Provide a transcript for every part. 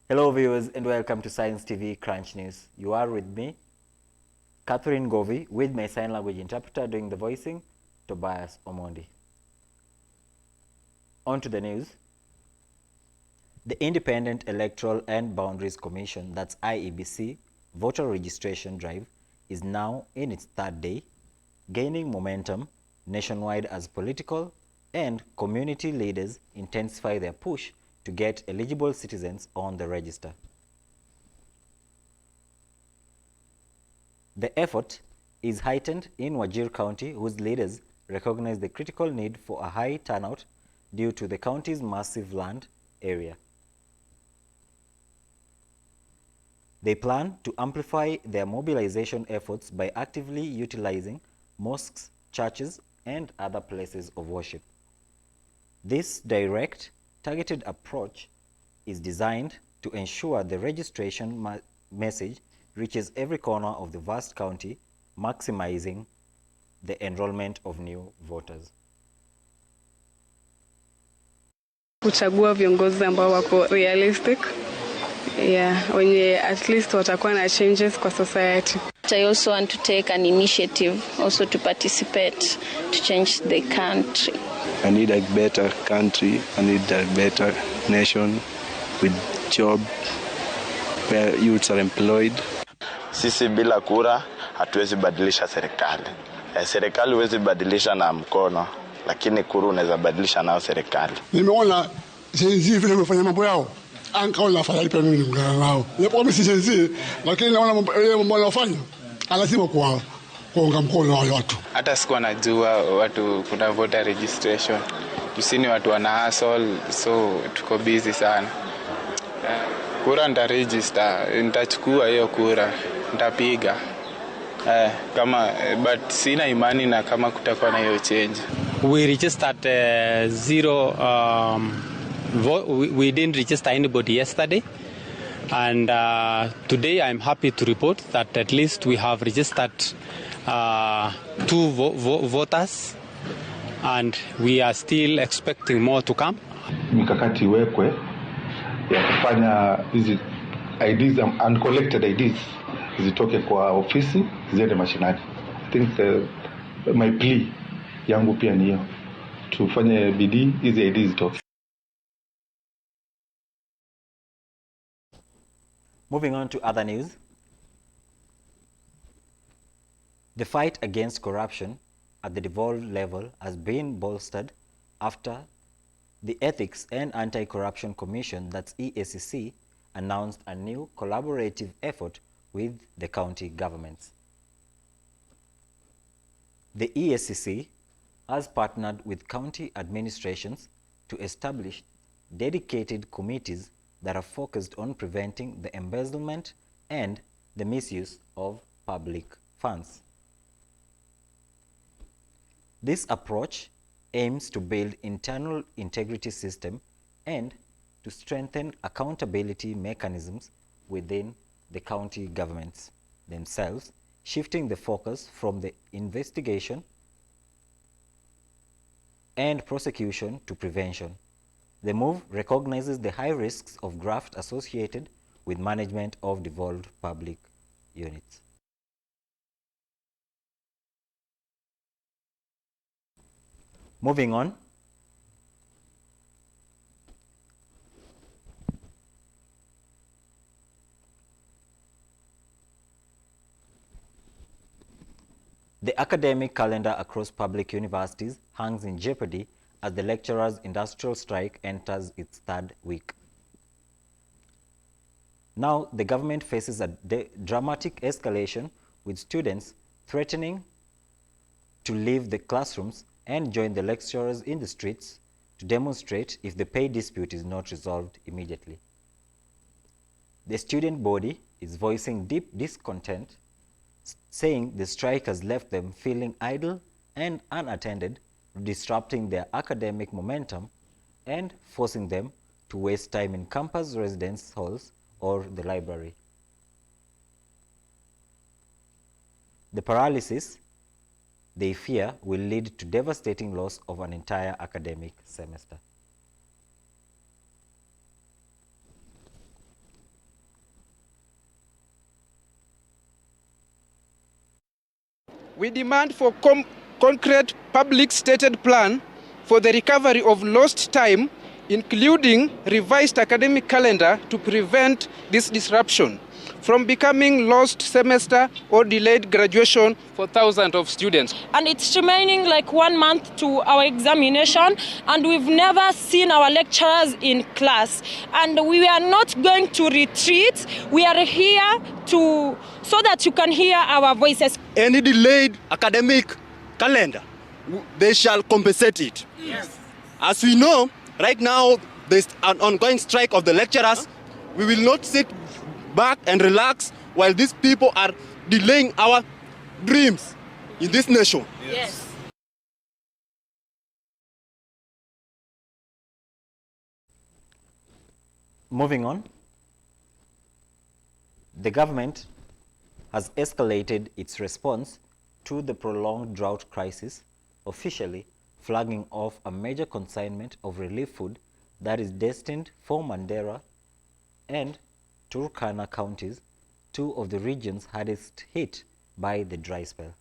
Hello viewers and welcome to Science TV Crunch News. You are with me, Catherine Govi, with my sign language interpreter doing the voicing, Tobias Omondi. On to the news. The Independent Electoral and Boundaries Commission, that's IEBC, voter registration drive is now in its third day, gaining momentum nationwide as political and community leaders intensify their push to get eligible citizens on the register. The effort is heightened in Wajir County, whose leaders recognize the critical need for a high turnout due to the county's massive land area. They plan to amplify their mobilization efforts by actively utilizing mosques, churches, and other places of worship. This direct, targeted approach is designed to ensure the registration message reaches every corner of the vast county, maximizing the enrollment of new voters. Kuchagua viongozi ambao wako realistic, wenye at least watakuwa na changes kwa society. I also want to take an initiative also to participate to change the country. I need a better country, I need a better nation with job where youths are employed. Sisi bila kura hatuwezi badilisha serikali. Serikali huwezi badilisha na mkono, lakini kura unaweza badilisha nao serikali. Nimeona jinsi vile wamefanya mambo yao. Ankaona afadhali pia mimi mgana nao. Yapo mimi si lakini naona mambo wanafanya lazima kuunga mkono wale watu. Hata sikuwa najua watu kuna voter registration. Tusini watu wana hustle, so tuko busy sana. Kura nita register, nitachukua hiyo kura, nitapiga. But sina imani na kama kutakuwa na hiyo change. We registered zero. We didn't register anybody yesterday, and today I'm happy to report that at least we have registered 2 voters, and we are still expecting more to come. Mikakati iwekwe ya kufanya hizi IDs, uncollected IDs zitoke kwa ofisi ziende mashinani. I think my plea yangu pia ni hiyo, tufanye bidii hizi IDs zitoke. Moving on to other news. The fight against corruption at the devolved level has been bolstered after the Ethics and Anti-Corruption Commission, that's EACC, announced a new collaborative effort with the county governments. The EACC has partnered with county administrations to establish dedicated committees that are focused on preventing the embezzlement and the misuse of public funds. This approach aims to build internal integrity system and to strengthen accountability mechanisms within the county governments themselves, shifting the focus from the investigation and prosecution to prevention. The move recognizes the high risks of graft associated with management of devolved public units. Moving on. The academic calendar across public universities hangs in jeopardy as the lecturers' industrial strike enters its third week. Now, the government faces a dramatic escalation, with students threatening to leave the classrooms and join the lecturers in the streets to demonstrate if the pay dispute is not resolved immediately. The student body is voicing deep discontent, saying the strike has left them feeling idle and unattended, disrupting their academic momentum and forcing them to waste time in campus residence halls or the library. The paralysis, they fear, will lead to devastating loss of an entire academic semester. We demand for concrete public stated plan for the recovery of lost time, including revised academic calendar to prevent this disruption from becoming lost semester or delayed graduation for thousands of students. And it's remaining like 1 month to our examination, and we've never seen our lecturers in class. And we are not going to retreat. We are here so that you can hear our voices. Any delayed academic calendar, they shall compensate it. Yes. As we know, right now there's an ongoing strike of the lecturers. We will not sit back and relax while these people are delaying our dreams in this nation. Yes. Moving on, the government has escalated its response to the prolonged drought crisis, officially flagging off a major consignment of relief food that is destined for Mandera and Turkana counties, two of the regions hardest hit by the dry spell.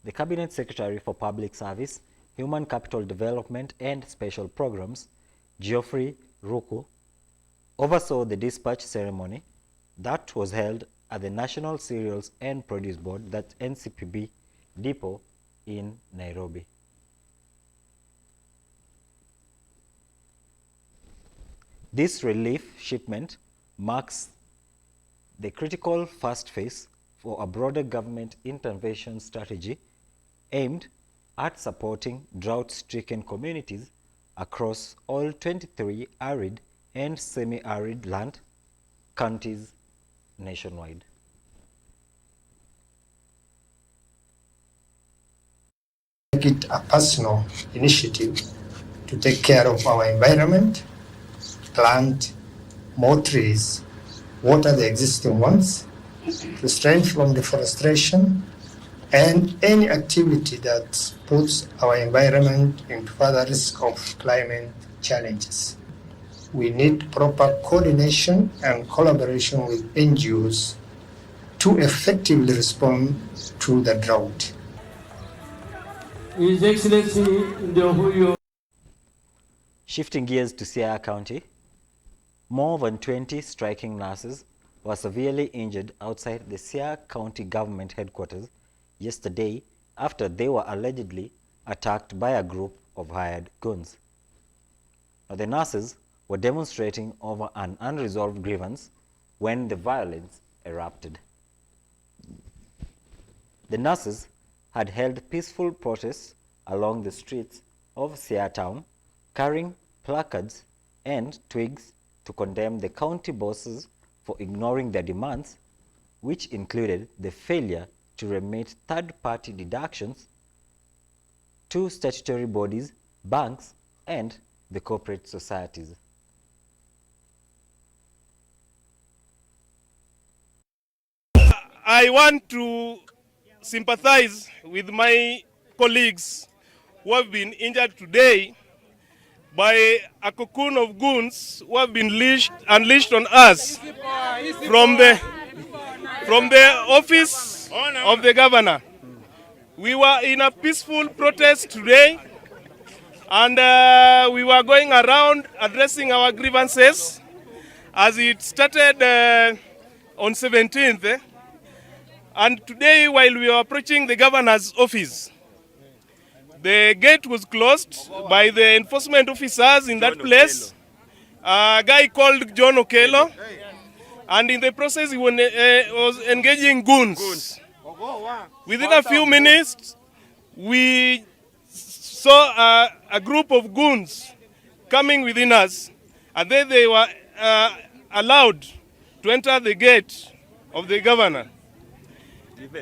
The Cabinet Secretary for Public Service, Human Capital Development and Special Programs, Geoffrey Ruku, oversaw the dispatch ceremony that was held at the National Cereals and Produce Board, that's NCPB depot in Nairobi. This relief shipment marks the critical first phase for a broader government intervention strategy aimed at supporting drought-stricken communities across all 23 arid and semi-arid land counties nationwide. Make it a personal initiative to take care of our environment, plant more trees, water the existing ones, restrain from deforestation, and any activity that puts our environment into further risk of climate challenges. We need proper coordination and collaboration with NGOs to effectively respond to the drought. His Excellency Ndohuyo. Shifting gears to Siaya County, more than 20 striking nurses were severely injured outside the Siaya County government headquarters yesterday after they were allegedly attacked by a group of hired goons. Now, the nurses were demonstrating over an unresolved grievance when the violence erupted. The nurses had held peaceful protests along the streets of Siaya town, carrying placards and twigs to condemn the county bosses for ignoring their demands, which included the failure to remit third-party deductions to statutory bodies, banks, and the corporate societies. I want to sympathize with my colleagues who have been injured today by a cocoon of goons who have been unleashed on us from the office of the governor. We were in a peaceful protest today, and we were going around addressing our grievances as it started on 17th. And today, while we were approaching the governor's office, the gate was closed by the enforcement officers in that place. A guy called John Okello, and in the process he was engaging goons. Within a few minutes, we saw a group of goons coming within us, and then they were allowed to enter the gate of the governor.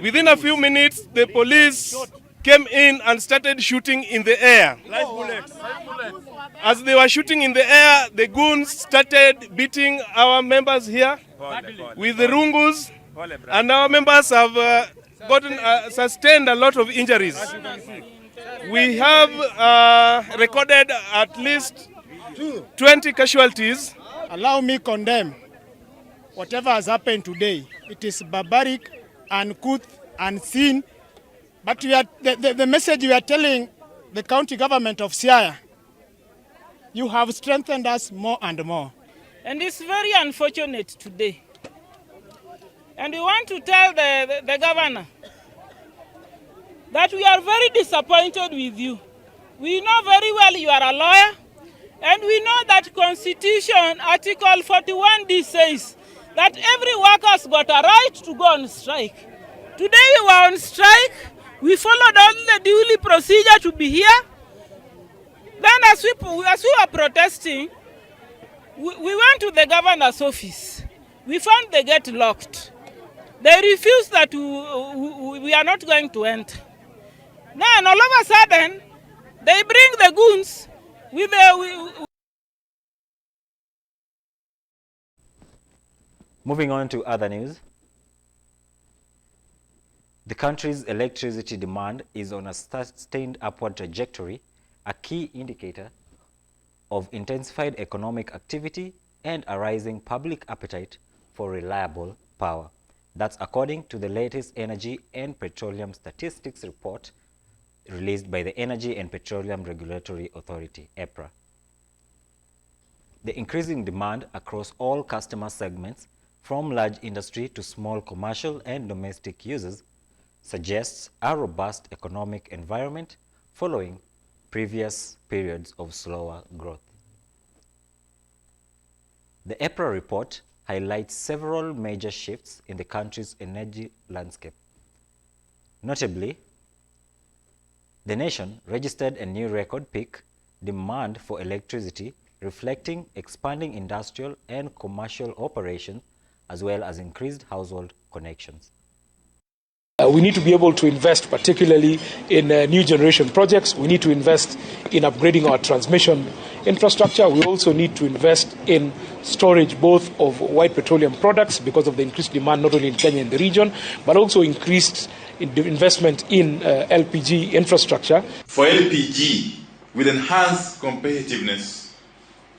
Within a few minutes, the police came in and started shooting in the air. As they were shooting in the air, the goons started beating our members here with the rungus, and our members have sustained a lot of injuries. We have recorded at least 20 casualties. Allow me condemn whatever has happened today it is barbaric, uncouth, unseen. But the message we are telling the county government of Siaya, you have strengthened us more and more. And it's very unfortunate today. And we want to tell the governor that we are very disappointed with you. We know very well you are a lawyer, and we know that Constitution Article 41D says that every worker's got a right to go on strike. Today we were on strike. We followed all the duly procedure to be here. Then as we were protesting, we went to the governor's office. We found the gate locked. They refused that we are not going to enter. Then all of a sudden, they bring the goons with the... Moving on to other news. The country's electricity demand is on a sustained upward trajectory, a key indicator of intensified economic activity and a rising public appetite for reliable power. That's according to the latest Energy and Petroleum Statistics report released by the Energy and Petroleum Regulatory Authority, EPRA. The increasing demand across all customer segments, from large industry to small commercial and domestic users, suggests a robust economic environment following previous periods of slower growth. The EPRA report highlights several major shifts in the country's energy landscape. Notably, the nation registered a new record peak demand for electricity, reflecting expanding industrial and commercial operations as well as increased household connections. We need to be able to invest particularly in new generation projects. We need to invest in upgrading our transmission infrastructure. We also need to invest in storage both of white petroleum products because of the increased demand not only in Kenya and the region, but also increased investment in LPG infrastructure. For LPG, with enhanced competitiveness,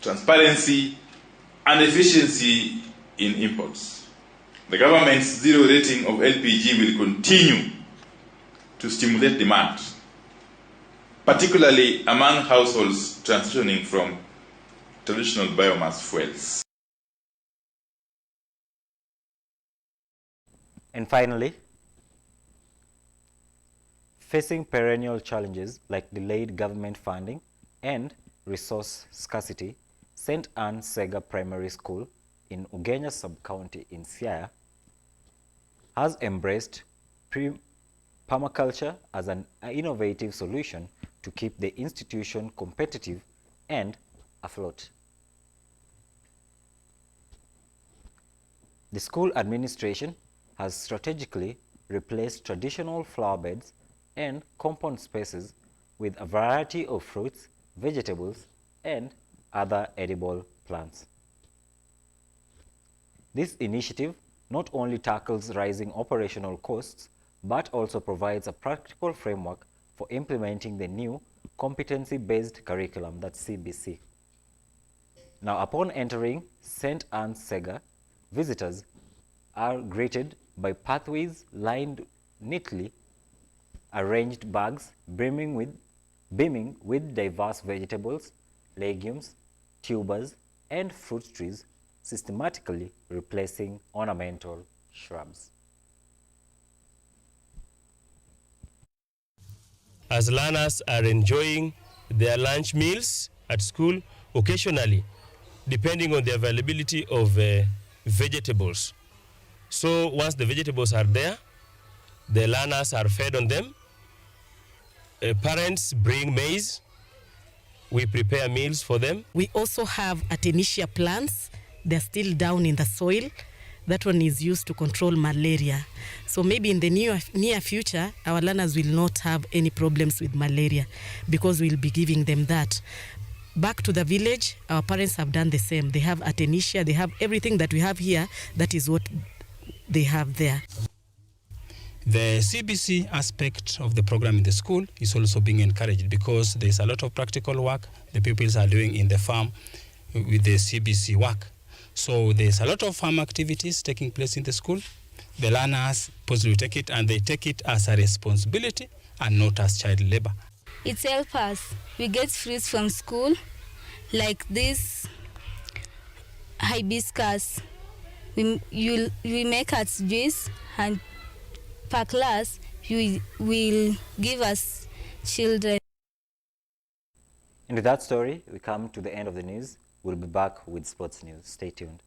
transparency, and efficiency in imports, the government's zero rating of LPG will continue to stimulate demand, particularly among households transitioning from traditional biomass fuels. And finally, facing perennial challenges like delayed government funding and resource scarcity, St. Anne Sega Primary School in Ugenya Sub-County in Siaya has embraced permaculture as an innovative solution to keep the institution competitive and afloat. The school administration has strategically replaced traditional flower beds and compound spaces with a variety of fruits, vegetables, and other edible plants. This initiative not only tackles rising operational costs, but also provides a practical framework for implementing the new competency-based curriculum, that's CBC. Now, upon entering St. Anne Sega, visitors are greeted by pathways lined neatly, arranged bags beaming with diverse vegetables, legumes, tubers, and fruit trees, systematically replacing ornamental shrubs. As learners are enjoying their lunch meals at school, occasionally, depending on the availability of vegetables. So once the vegetables are there, the learners are fed on them. Parents bring maize. We prepare meals for them. We also have Artemisia plants. They're still down in the soil. That one is used to control malaria. So maybe in the near future, our learners will not have any problems with malaria because we'll be giving them that. Back to the village, our parents have done the same. They have Artemisia, they have everything that we have here. That is what they have there. The CBC aspect of the program in the school is also being encouraged because there's a lot of practical work the pupils are doing in the farm with the CBC work. So there's a lot of farm activities taking place in the school. the learners positively take it, and they take it as a responsibility and not as child labor. It helps us. We get fruits from school, like this hibiscus. We make us juice, and per class you will give us children. And with that story, we come to the end of the news. We'll be back with sports news. Stay tuned.